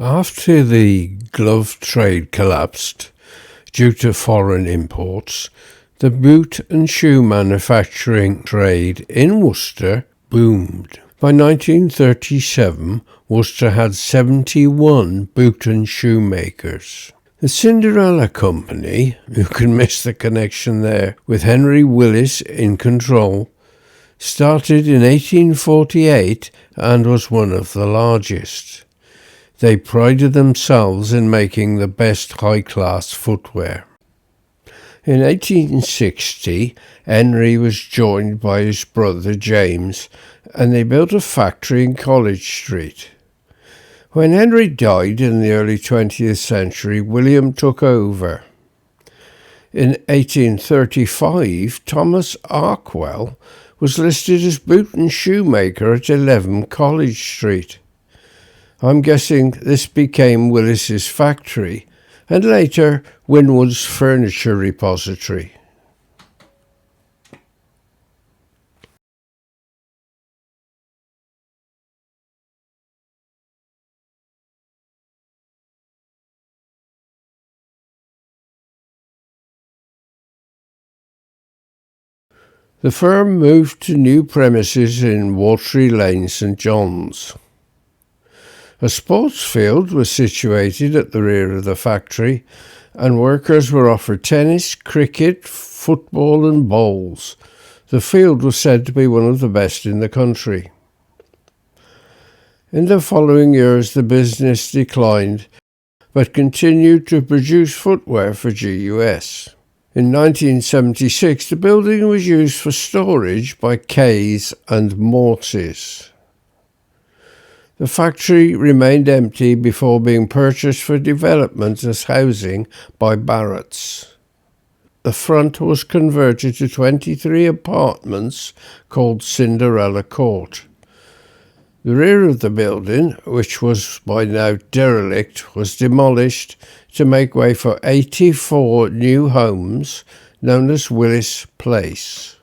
After the glove trade collapsed due to foreign imports, the boot and shoe manufacturing trade in Worcester boomed. By 1937, Worcester had 71 boot and shoe makers. The Cinderella Company, who can miss the connection there, with Henry Willis in control, started in 1848 and was one of the largest. They prided themselves in making the best high-class footwear. In 1860, Henry was joined by his brother James, and they built a factory in College Street. When Henry died in the early 20th century, William took over. In 1835, Thomas Arkwell was listed as boot and shoemaker at 11 College Street. I'm guessing this became Willis's factory, and later Winwood's furniture repository. The firm moved to new premises in Watery Lane, St John's. A sports field was situated at the rear of the factory, and workers were offered tennis, cricket, football and bowls. The field was said to be one of the best in the country. In the following years the business declined, but continued to produce footwear for GUS. In 1976 the building was used for storage by Kays and Mortis. The factory remained empty before being purchased for development as housing by Barrett's. The front was converted to 23 apartments called Cinderella Court. The rear of the building, which was by now derelict, was demolished to make way for 84 new homes known as Willis Place.